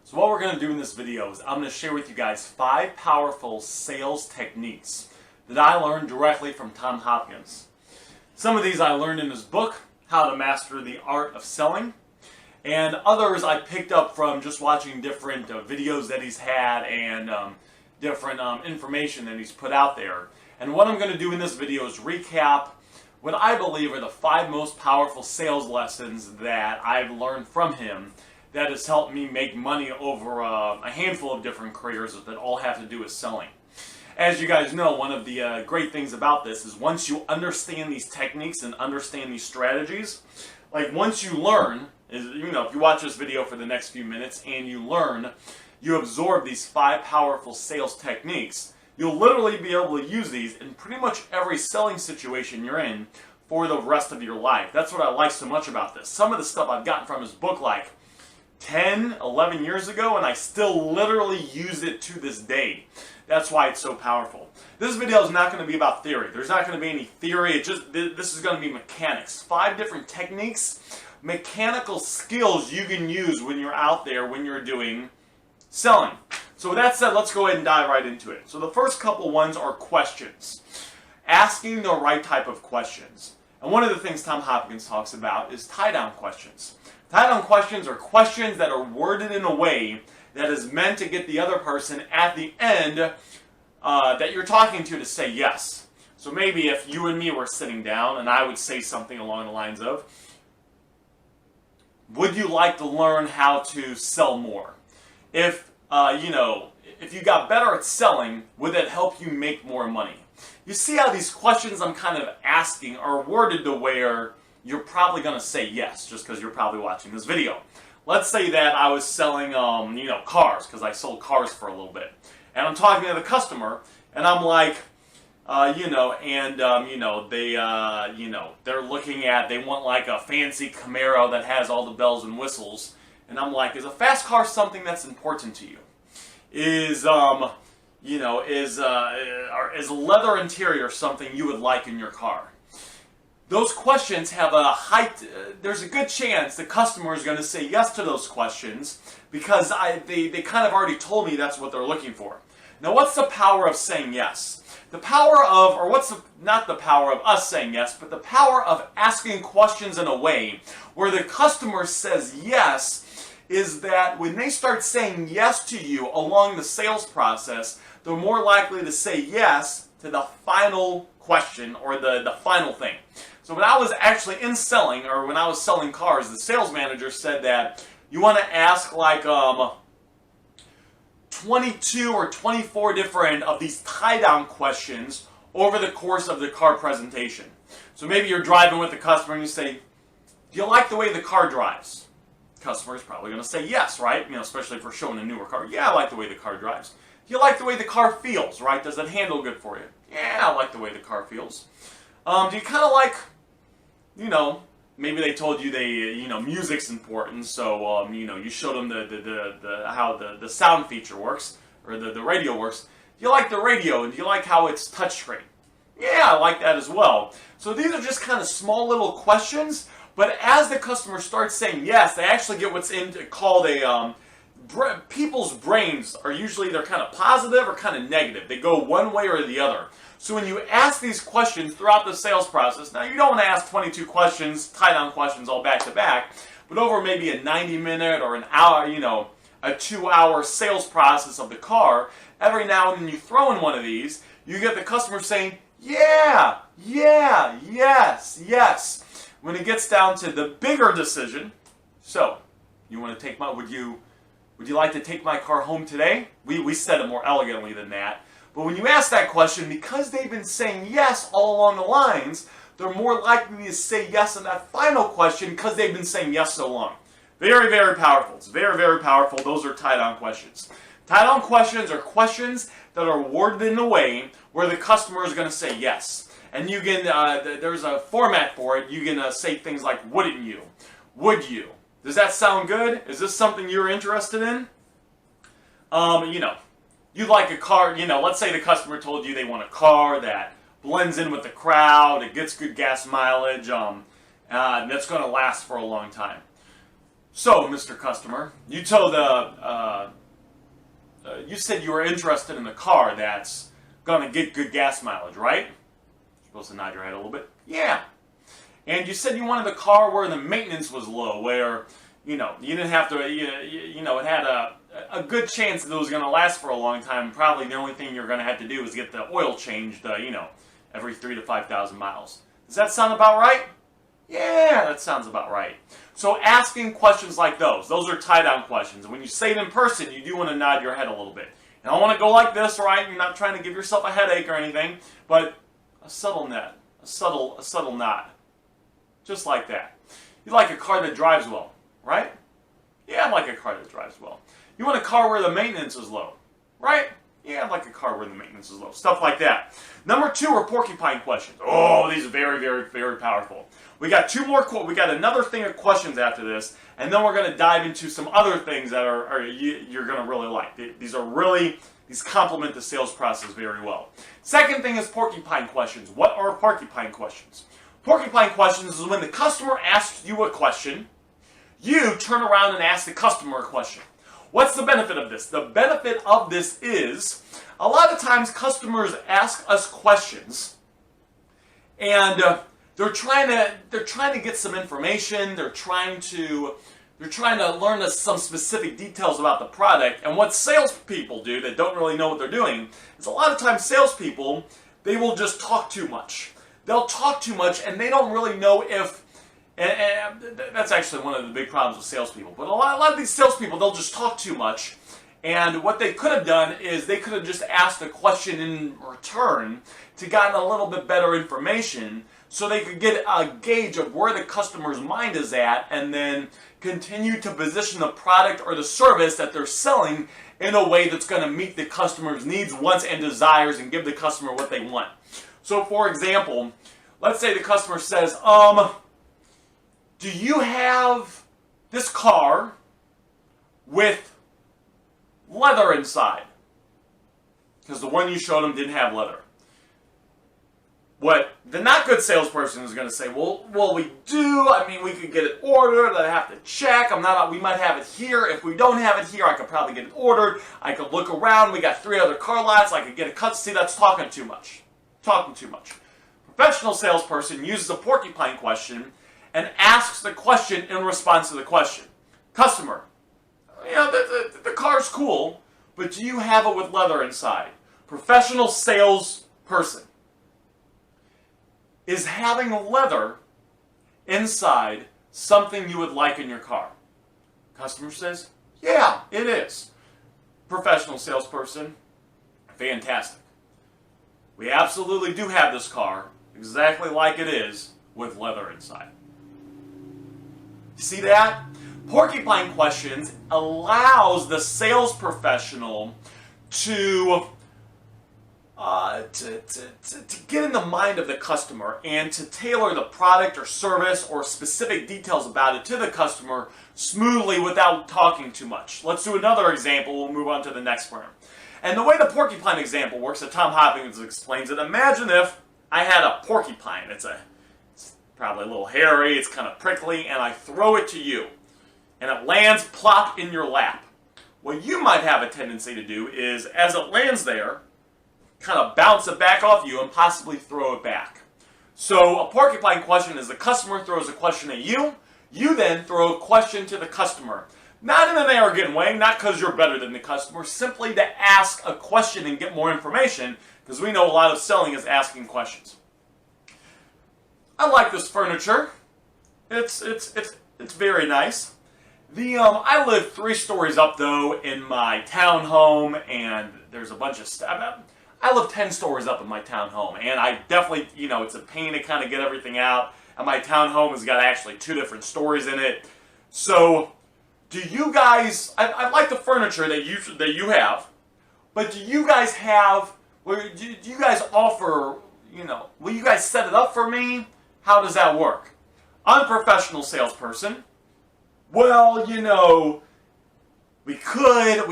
So what we're going to do in this video is I'm going to share with you guys 5 powerful sales techniques that I learned directly from Tom Hopkins. Some of these I learned in his book, How to Master the Art of Selling, and others I picked up from just watching different videos that he's had and different information that he's put out there. And what I'm going to do in this video is recap what I believe are the 5 most powerful sales lessons that I've learned from him that has helped me make money over a handful of different careers that all have to do with selling. As you guys know, one of the great things about this is once you understand these techniques and understand these strategies, like once you learn, if you watch this video for the next few minutes and you learn, you absorb these 5 powerful sales techniques, you'll literally be able to use these in pretty much every selling situation you're in for the rest of your life. That's what I like so much about this. Some of the stuff I've gotten from his book like 10, 11 years ago, and I still literally use it to this day. That's why it's so powerful. This video is not going to be about theory. There's not going to be any theory. This is going to be mechanics. 5 different techniques, mechanical skills you can use when you're out there, when you're doing selling. So with that said, let's go ahead and dive right into it. So the first couple ones are questions. Asking the right type of questions. And one of the things Tom Hopkins talks about is tie-down questions. Tie-down questions are questions that are worded in a way that is meant to get the other person at the end that you're talking to say yes. So maybe if you and me were sitting down and I would say something along the lines of, would you like to learn how to sell more? If you got better at selling, would that help you make more money? You see how these questions I'm kind of asking are worded to where you're probably going to say yes, just because you're probably watching this video. Let's say that I was selling, cars, because I sold cars for a little bit. And I'm talking to the customer, and I'm like, they're looking at, they want like a fancy Camaro that has all the bells and whistles. And I'm like, is a fast car something that's important to you? Is a leather interior something you would like in your car? Those questions have there's a good chance the customer is going to say yes to those questions because they kind of already told me that's what they're looking for. Now what's the power of saying yes? The power of, not the power of us saying yes, but the power of asking questions in a way where the customer says yes is that when they start saying yes to you along the sales process, they're more likely to say yes to the final question or the final thing. So when I was actually in selling, or when I was selling cars, the sales manager said that you want to ask like 22 or 24 different of these tie-down questions over the course of the car presentation. So maybe you're driving with the customer and you say, do you like the way the car drives? The customer is probably going to say yes, right? Especially if we're showing a newer car. Yeah, I like the way the car drives. Do you like the way the car feels, right? Does it handle good for you? Yeah, I like the way the car feels. Do you kind of like, maybe they told you music's important, so you showed them how the sound feature works, or the radio works. Do you like the radio, and do you like how it's touchscreen? Yeah, I like that as well. So these are just kind of small little questions, but as the customer starts saying yes, they actually get what's called a people's brains are usually they're kind of positive or kind of negative. They go one way or the other. So when you ask these questions throughout the sales process, now you don't want to ask 22 questions, tie-down questions all back to back, but over maybe a 90-minute or an hour, a 2-hour sales process of the car, every now and then you throw in one of these, you get the customer saying, yeah, yeah, yes, yes. When it gets down to the bigger decision, so you want to take would you like to take my car home today? We said it more elegantly than that. But when you ask that question, because they've been saying yes all along the lines, they're more likely to say yes in that final question because they've been saying yes so long. Very, very powerful. It's very, very powerful. Those are tie-down questions. Tie-down questions are questions that are worded in a way where the customer is going to say yes. And you can, there's a format for it. You can say things like, wouldn't you? Would you? Does that sound good? Is this something you're interested in? You'd like a car, let's say the customer told you they want a car that blends in with the crowd, it gets good gas mileage, and that's going to last for a long time. So, Mr. Customer, you told you said you were interested in a car that's gonna get good gas mileage, right? You're supposed to nod your head a little bit. Yeah. And you said you wanted a car where the maintenance was low, where you didn't have to, it had a good chance that it was gonna last for a long time. Probably the only thing you're gonna have to do is get the oil changed, every 3,000 to 5,000 miles. Does that sound about right? Yeah, that sounds about right. So asking questions like those are tie-down questions. And when you say it in person, you do want to nod your head a little bit. You don't want to go like this, right? You're not trying to give yourself a headache or anything, but a subtle nod, a subtle nod. Just like that. You like a car that drives well, right? Yeah, I like a car that drives well. You want a car where the maintenance is low, right? Yeah, I'd like a car where the maintenance is low. Stuff like that. Number 2 are porcupine questions. Oh, these are very, very, very powerful. We got we got another thing of questions after this, and then we're going to dive into some other things that you're going to really like. These complement the sales process very well. Second thing is porcupine questions. What are porcupine questions? Porcupine questions is when the customer asks you a question, you turn around and ask the customer a question. What's the benefit of this? The benefit of this is a lot of times customers ask us questions, and they're trying to get some information. They're trying to learn some specific details about the product. And what salespeople do that don't really know what they're doing is a lot of times salespeople, they will just talk too much. They'll talk too much, and they don't really know if. And that's actually one of the big problems with salespeople. But a lot of these salespeople, they'll just talk too much. And what they could have done is they could have just asked a question in return to gotten a little bit better information so they could get a gauge of where the customer's mind is at and then continue to position the product or the service that they're selling in a way that's going to meet the customer's needs, wants, and desires and give the customer what they want. So, for example, let's say the customer says, do you have this car with leather inside? Because the one you showed them didn't have leather. What the not good salesperson is going to say, well, we do. I mean, we could get it ordered. I have to check. We might have it here. If we don't have it here, I could probably get it ordered. I could look around. We got 3 other car lots. I could get a cut. See, that's talking too much. Talking too much. Professional salesperson uses a porcupine question and asks the question in response to the question. Customer, the car's cool, but do you have it with leather inside? Professional salesperson. Is having leather inside something you would like in your car? Customer says, yeah, it is. Professional salesperson, fantastic. We absolutely do have this car exactly like it is with leather inside. You see that? Porcupine questions allows the sales professional to get in the mind of the customer and to tailor the product or service or specific details about it to the customer smoothly without talking too much. Let's do another example. We'll move on to the next one. And the way the porcupine example works, that Tom Hopkins explains it, imagine if I had a porcupine. It's probably a little hairy, it's kind of prickly, and I throw it to you. And it lands plop in your lap. What you might have a tendency to do is, as it lands there, kind of bounce it back off you and possibly throw it back. So a porcupine question is the customer throws a question at you, you then throw a question to the customer. Not in an arrogant way, not because you're better than the customer, simply to ask a question and get more information, because we know a lot of selling is asking questions. I like this furniture. It's very nice. I live 3 stories up though in my townhome, and there's a bunch of stuff. I live 10 stories up in my townhome, and I definitely, it's a pain to kind of get everything out. And my townhome has got actually 2 different stories in it. So, do you guys? I like the furniture that you have, but do you guys have? Do you guys offer? Will you guys set it up for me? How does that work? Unprofessional salesperson. Well, we'd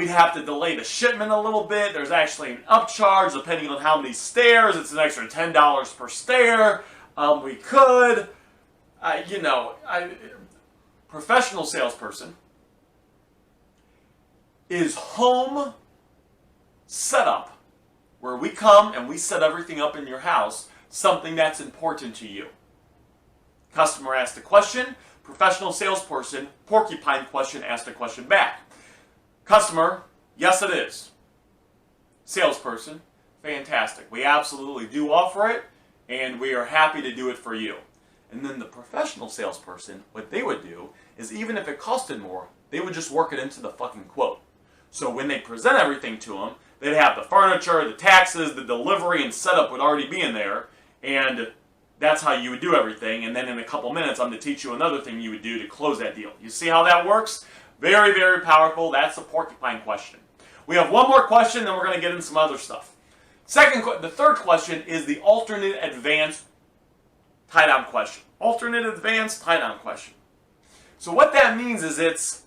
have to delay the shipment a little bit. There's actually an upcharge depending on how many stairs. It's an extra $10 per stair. professional salesperson is home setup, where we come and we set everything up in your house, something that's important to you. Customer asked a question, professional salesperson, Porcupine Question, asked a question back. Customer, yes it is. Salesperson, fantastic. We absolutely do offer it, and we are happy to do it for you. And then the professional salesperson, what they would do is, even if it costed more, they would just work it into the fucking quote. So when they present everything to them, they'd have the furniture, the taxes, the delivery, and setup would already be in there, and that's how you would do everything. And then in a couple minutes, I'm going to teach you another thing you would do to close that deal. You see how that works? Very, very powerful. That's the Porcupine Question. We have one more question, then we're going to get into some other stuff. The third question is the alternate advanced tie-down question. Alternate advanced tie-down question. So what that means is it's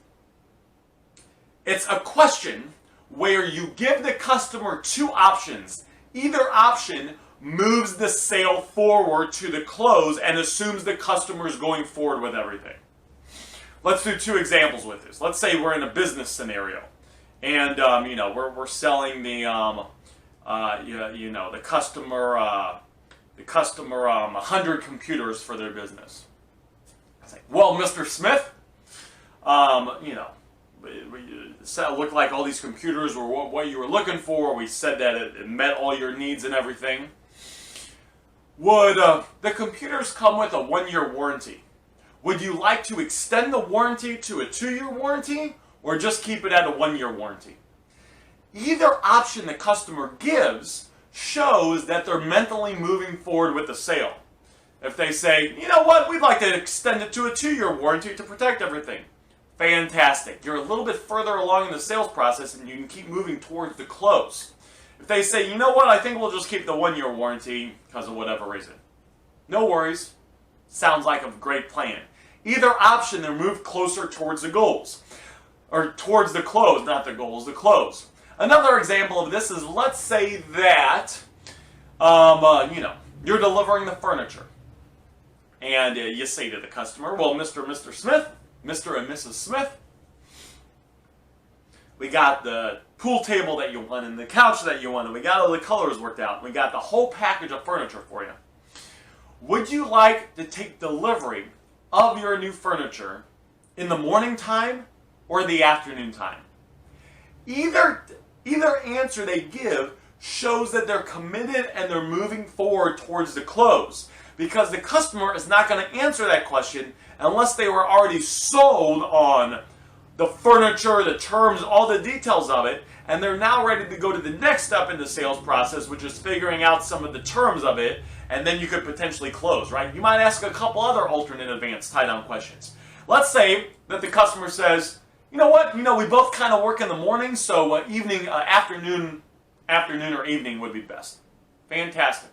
a question where you give the customer two options. Either option moves the sale forward to the close and assumes the customer is going forward with everything. Let's do two examples with this. Let's say we're in a business scenario, and we're selling the customer 100 computers for their business. I say, well, Mr. Smith, it looked like all these computers were what you were looking for. We said that it met all your needs and everything. Would the computers come with a 1-year warranty? Would you like to extend the warranty to a 2-year warranty, or just keep it at a 1-year warranty? Either option the customer gives shows that they're mentally moving forward with the sale. If they say, you know what, we'd like to extend it to a 2-year warranty to protect everything. Fantastic. You're a little bit further along in the sales process and you can keep moving towards the close. If they say, you know what, I think we'll just keep the 1-year warranty because of whatever reason. No worries. Sounds like a great plan. Either option, they're moved closer towards the goals. Or towards the close, not the goals, the close. Another example of this is, let's say that, you're delivering the furniture. And you say to the customer, well, Mr. and Mr. Smith, Mr. and Mrs. Smith, we got the pool table that you wanted, and the couch that you wanted. We got all the colors worked out. We got the whole package of furniture for you. Would you like to take delivery of your new furniture in the morning time or the afternoon time? Either answer they give shows that they're committed and they're moving forward towards the close, because the customer is not going to answer that question unless they were already sold on the furniture, the terms, all the details of it, and they're now ready to go to the next step in the sales process, which is figuring out some of the terms of it, and then you could potentially close, right? You might ask a couple other alternate advanced tie-down questions. Let's say that the customer says, you know what, we both kind of work in the morning, so afternoon or evening would be best. Fantastic.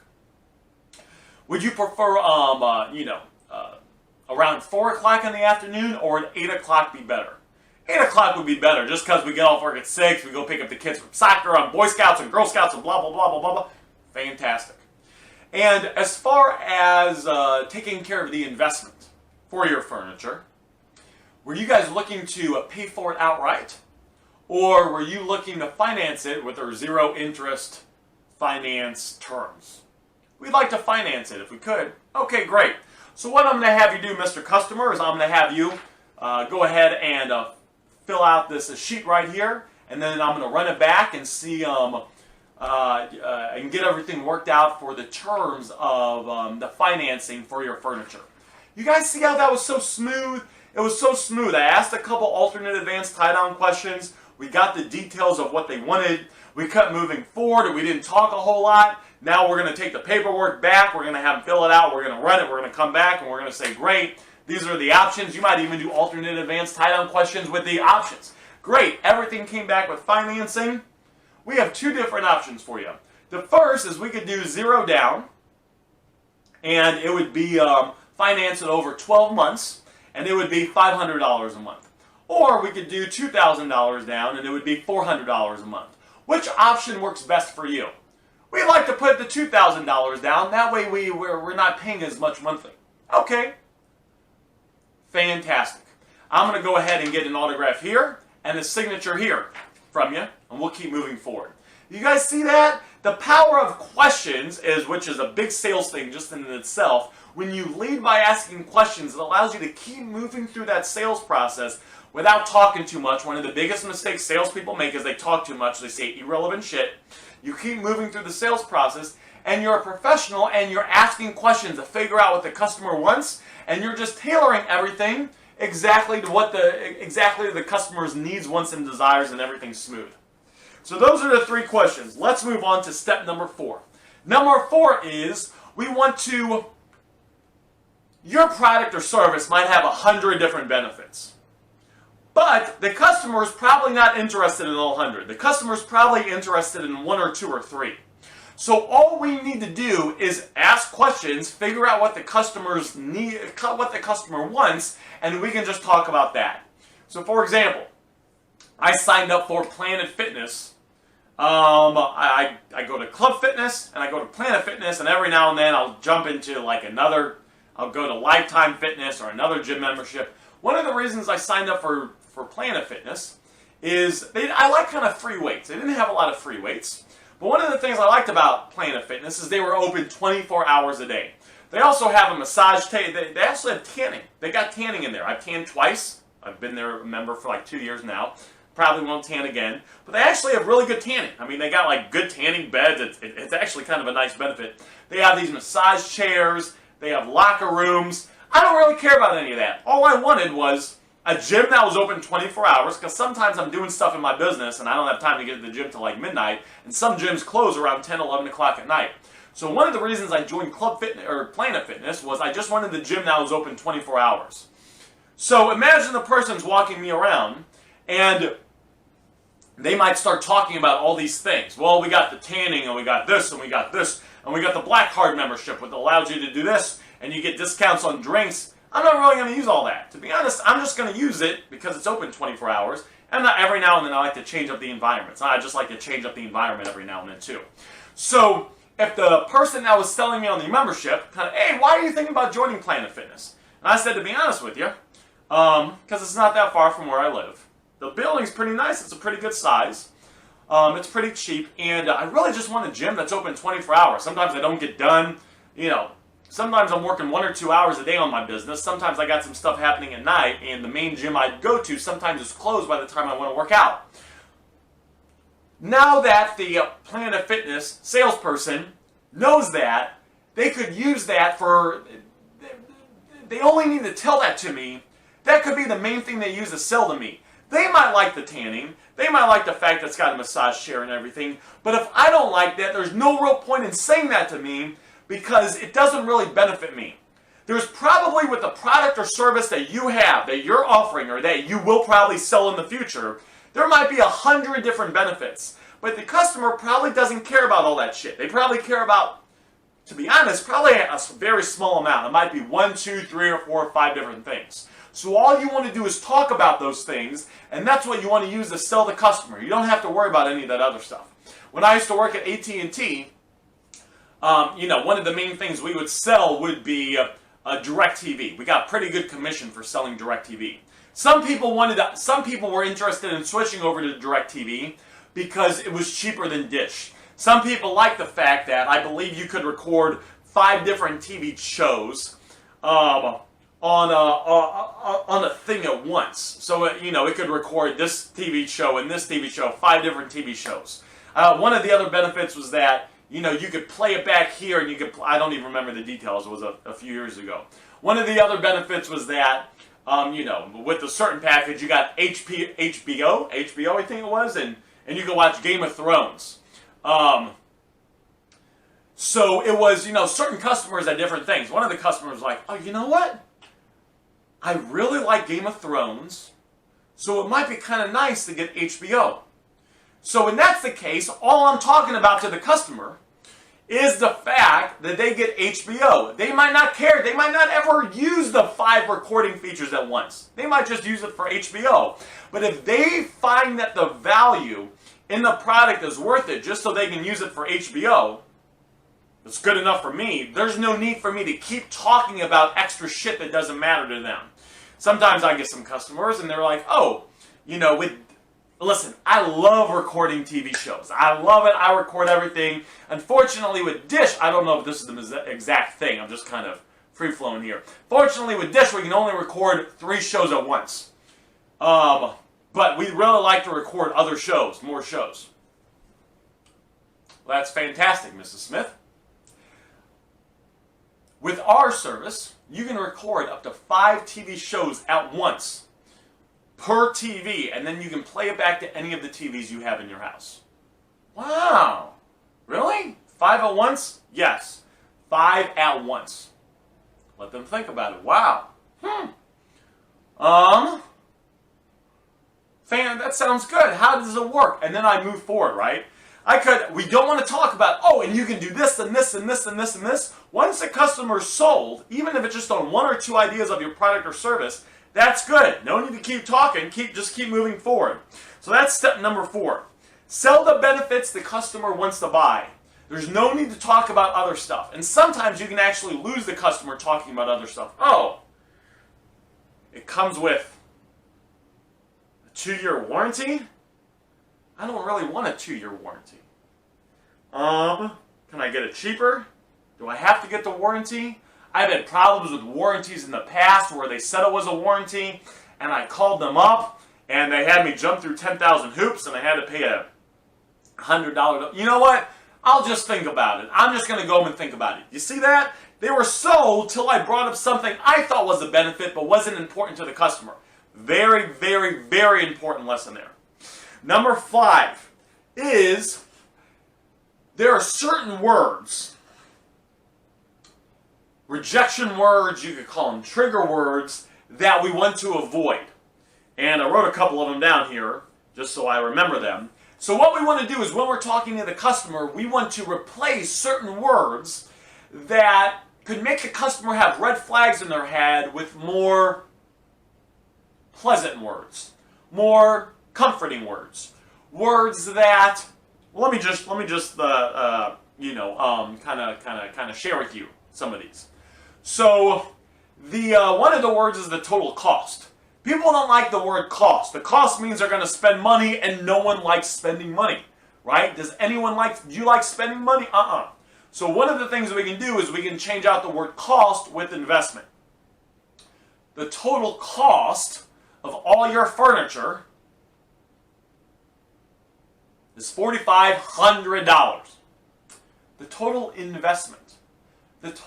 Would you prefer, around 4 o'clock in the afternoon, or at 8 o'clock be better? 8 o'clock would be better, just because we get off work at 6, we go pick up the kids from soccer, on Boy Scouts and Girl Scouts and blah, blah, blah, blah, blah, blah. Fantastic. And as far as taking care of the investment for your furniture, were you guys looking to pay for it outright? Or were you looking to finance it with our zero interest finance terms? We'd like to finance it if we could. Okay, great. So what I'm going to have you do, Mr. Customer, is I'm going to have you go ahead and fill out this sheet right here, and then I'm going to run it back and see and get everything worked out for the terms of the financing for your furniture. You guys see how that was so smooth? It was so smooth. I asked a couple alternate advanced tie-down questions. We got the details of what they wanted. We kept moving forward, and we didn't talk a whole lot. Now we're going to take the paperwork back. We're going to have them fill it out. We're going to run it. We're going to come back, and we're going to say, great, these are the options. You might even do alternate advanced tie-down questions with the options. Great. Everything came back with financing. We have two different options for you. The first is we could do 0 down, and it would be financed over 12 months, and it would be $500 a month. Or we could do $2,000 down, and it would be $400 a month. Which option works best for you? We like to put the $2,000 down. That way we're not paying as much monthly. Okay. Fantastic. I'm going to go ahead and get an autograph here and a signature here from you, and we'll keep moving forward. You guys see that? The power of questions which is a big sales thing just in itself. When you lead by asking questions, it allows you to keep moving through that sales process without talking too much. One of the biggest mistakes salespeople make is they talk too much. They say irrelevant shit. You keep moving through the sales process, and you're a professional, and you're asking questions to figure out what the customer wants, and you're just tailoring everything exactly to what the customer's needs, wants, and desires, and everything's smooth. So those are the 3 questions. Let's move on to step number 4. Number 4 is your product or service might have 100 different benefits. But the customer is probably not interested in all 100. The customer is probably interested in 1 or 2 or 3. So all we need to do is ask questions, figure out what the customer's need, what the customer wants, and we can just talk about that. So for example, I signed up for Planet Fitness. I go to Club Fitness and I go to Planet Fitness, and every now and then I'll jump into I'll go to Lifetime Fitness or another gym membership. One of the reasons I signed up for Planet Fitness is I like kind of free weights. They didn't have a lot of free weights. But one of the things I liked about Planet Fitness is they were open 24 hours a day. They also have a massage, they also have tanning. They got tanning in there. I've tanned twice. I've been their member for like 2 years now. Probably won't tan again. But they actually have really good tanning. I mean, they got like good tanning beds. It's actually kind of a nice benefit. They have these massage chairs. They have locker rooms. I don't really care about any of that. All I wanted was a gym that was open 24 hours, because sometimes I'm doing stuff in my business and I don't have time to get to the gym till like midnight, and some gyms close around 10, 11 o'clock at night. So one of the reasons I joined Club Fitness or Planet Fitness was I just wanted the gym that was open 24 hours. So imagine the person's walking me around and they might start talking about all these things. Well, we got the tanning, and we got this, and we got this, and we got the Black Card membership, which allows you to do this, and you get discounts on drinks. I'm not really going to use all that. To be honest, I'm just going to use it because it's open 24 hours, and every now and then I like to change up the environment. So I just like to change up the environment every now and then too. So if the person that was selling me on the membership, kind of, hey, why are you thinking about joining Planet Fitness? And I said, to be honest with you, because it's not that far from where I live. The building's pretty nice. It's a pretty good size. It's pretty cheap, and I really just want a gym that's open 24 hours. Sometimes I don't get done. Sometimes I'm working 1 or 2 hours a day on my business. Sometimes I got some stuff happening at night, and the main gym I'd go to sometimes is closed by the time I want to work out. Now that the Planet Fitness salesperson knows that, they could use that they only need to tell that to me. That could be the main thing they use to sell to me. They might like the tanning. They might like the fact that it's got a massage chair and everything. But if I don't like that, there's no real point in saying that to me because it doesn't really benefit me. There's probably with the product or service that you have, that you're offering, or that you will probably sell in the future, there might be 100 different benefits. But the customer probably doesn't care about all that shit. They probably care about, to be honest, probably a very small amount. It might be 1, 2, 3, or 4, or 5 different things. So all you want to do is talk about those things, and that's what you want to use to sell the customer. You don't have to worry about any of that other stuff. When I used to work at AT&T, one of the main things we would sell would be DirecTV. We got pretty good commission for selling DirecTV. Some people were interested in switching over to DirecTV because it was cheaper than Dish. Some people liked the fact that I believe you could record 5 different TV shows on a thing at once. So, it could record this TV show and this TV show, 5 different TV shows. One of the other benefits was that, you could play it back here and you could, I don't even remember the details, it was a few years ago. One of the other benefits was that, with a certain package, you got HBO, I think it was, and you could watch Game of Thrones. So it was, certain customers had different things. One of the customers was like, oh, you know what? I really like Game of Thrones, so it might be kind of nice to get HBO. So when that's the case, all I'm talking about to the customer is the fact that they get HBO. They might not care. They might not ever use the 5 recording features at once. They might just use it for HBO. But if they find that the value in the product is worth it just so they can use it for HBO, it's good enough for me. There's no need for me to keep talking about extra shit that doesn't matter to them. Sometimes I get some customers and they're like, oh, listen, I love recording TV shows. I love it. I record everything. Unfortunately, with Dish, I don't know if this is the exact thing. I'm just kind of free-flowing here. Fortunately, with Dish, we can only record 3 shows at once. But we really like to record other shows, more shows. Well, that's fantastic, Mrs. Smith. With our service, you can record up to 5 TV shows at once per TV, and then you can play it back to any of the TVs you have in your house. Wow. Really? 5 at once? Yes. 5 at once. Let them think about it. Wow. That sounds good. How does it work? And then I move forward, right? We don't want to talk about, oh, and you can do this and this and this and this and this. Once a customer's sold, even if it's just on 1 or 2 ideas of your product or service, that's good. No need to keep talking. Just keep moving forward. So that's step number 4. Sell the benefits the customer wants to buy. There's no need to talk about other stuff. And sometimes you can actually lose the customer talking about other stuff. Oh, it comes with a 2-year warranty? I don't really want a 2-year warranty. Can I get it cheaper? Do I have to get the warranty? I've had problems with warranties in the past where they said it was a warranty, and I called them up, and they had me jump through 10,000 hoops, and I had to pay a $100. You know what? I'll just think about it. I'm just going to go home and think about it. You see that? They were sold till I brought up something I thought was a benefit but wasn't important to the customer. Very, very, very important lesson there. Number 5 is there are certain words, rejection words, you could call them trigger words, that we want to avoid. And I wrote a couple of them down here just so I remember them. So what we want to do is when we're talking to the customer, we want to replace certain words that could make the customer have red flags in their head with more pleasant words, more comforting words, words that let me just kind of share with you some of these. So the one of the words is the total cost. People don't like the word cost. The cost means they're going to spend money, and no one likes spending money, right? Do you like spending money? So one of the things we can do is we can change out the word cost with investment. The total cost of all your furniture is $4,500. The total investment is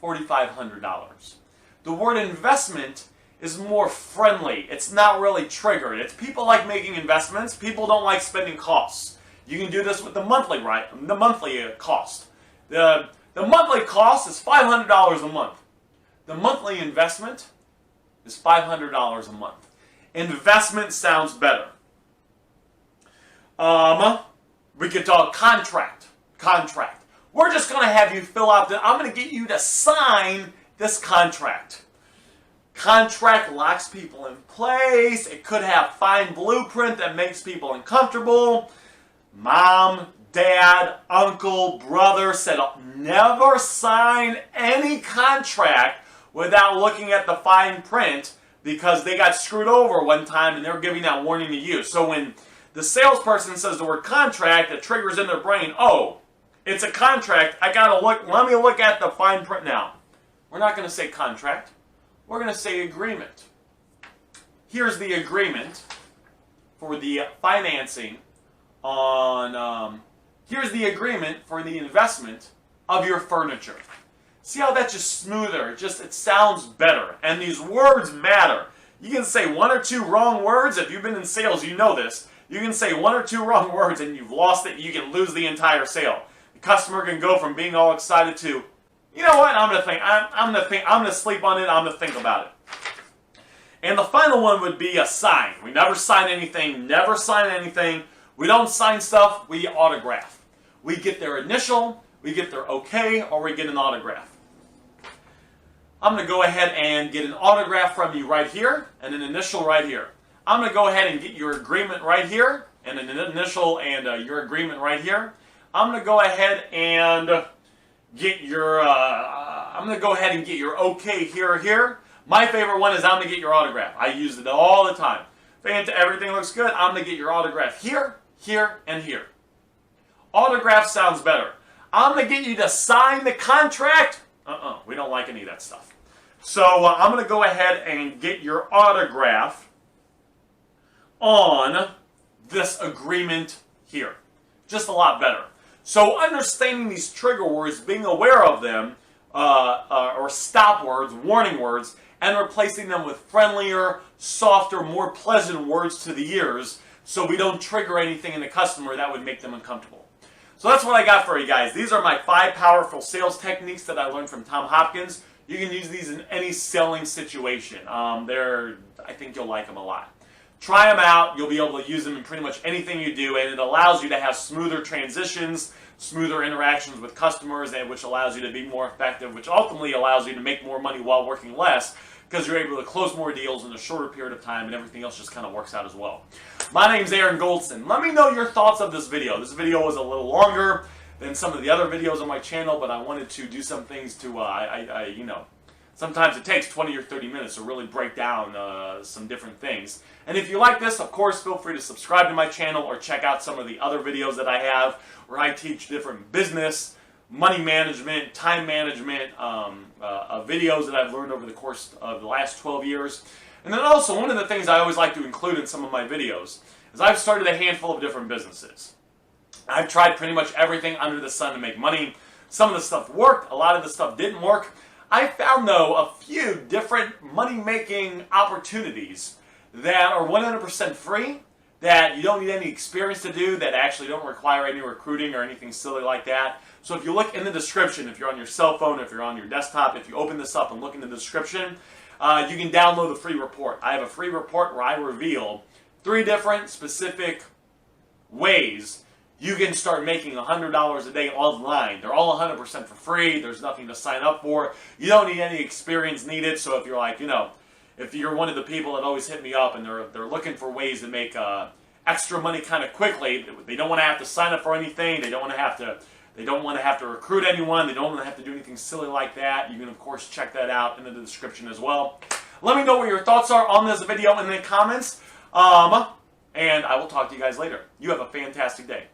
$4,500. The word investment is more friendly. It's not really triggered. It's people like making investments. People don't like spending costs. You can do this with the monthly, right? The monthly cost. The monthly cost is $500 a month. The monthly investment is $500 a month. Investment sounds better. We could talk contract. Contract. We're just going to have you fill out I'm going to get you to sign this contract. Contract locks people in place. It could have fine blueprint that makes people uncomfortable. Mom, dad, uncle, brother said never sign any contract without looking at the fine print because they got screwed over one time and they're giving that warning to you. So when the salesperson says the word contract, it triggers in their brain, oh, it's a contract. I gotta look. Let me look at the fine print now. We're not going to say contract. We're going to say agreement. Here's the agreement for the financing on. Here's the agreement for the investment of your furniture. See how that's just smoother? It sounds better. And these words matter. You can say 1 or 2 wrong words. If you've been in sales, you know this. You can say 1 or 2 wrong words and you've lost it. You can lose the entire sale. The customer can go from being all excited to, you know what, I'm gonna sleep on it, I'm gonna think about it. And the final one would be a sign. We never sign anything, We don't sign stuff, we autograph. We get their initial, we get their okay, or we get an autograph. I'm gonna go ahead and get an autograph from you right here, and an initial right here. I'm gonna go ahead and get your agreement right here, and an initial and your agreement right here. I'm gonna go ahead and get your I'm going to go ahead and get your okay here or here. My favorite one is I'm going to get your autograph. I use it all the time. Everything looks good. I'm going to get your autograph here, here, and here. Autograph sounds better. I'm going to get you to sign the contract. We don't like any of that stuff. So I'm going to go ahead and get your autograph on this agreement here. Just a lot better. So understanding these trigger words, being aware of them, or stop words, warning words, and replacing them with friendlier, softer, more pleasant words to the ears so we don't trigger anything in the customer that would make them uncomfortable. So that's what I got for you guys. These are my 5 powerful sales techniques that I learned from Tom Hopkins. You can use these in any selling situation. I think you'll like them a lot. Try them out. You'll be able to use them in pretty much anything you do, and it allows you to have smoother transitions, smoother interactions with customers, and which allows you to be more effective, which ultimately allows you to make more money while working less because you're able to close more deals in a shorter period of time, and everything else just kind of works out as well. My name's Aaron Goldsten. Let me know your thoughts of this video. This video was a little longer than some of the other videos on my channel, but I wanted to do some things to, you know, sometimes it takes 20 or 30 minutes to really break down some different things. And if you like this, of course, feel free to subscribe to my channel or check out some of the other videos that I have where I teach different business, money management, time management videos that I've learned over the course of the last 12 years. And then also, one of the things I always like to include in some of my videos is I've started a handful of different businesses. I've tried pretty much everything under the sun to make money. Some of the stuff worked, a lot of the stuff didn't work. I found, though, a few different money-making opportunities that are 100% free, that you don't need any experience to do, that actually don't require any recruiting or anything silly like that. So if you look in the description, if you're on your cell phone, if you're on your desktop, if you open this up and look in the description, you can download the free report. I have a free report where I reveal 3 different specific ways you can start making $100 a day online. They're all 100% for free. There's nothing to sign up for. You don't need any experience needed. So if you're like, you know, if you're one of the people that always hit me up and they're looking for ways to make extra money kind of quickly, they don't want to have to sign up for anything. They don't want to have to recruit anyone. They don't want to have to do anything silly like that. You can of course check that out in the description as well. Let me know what your thoughts are on this video in the comments. And I will talk to you guys later. You have a fantastic day.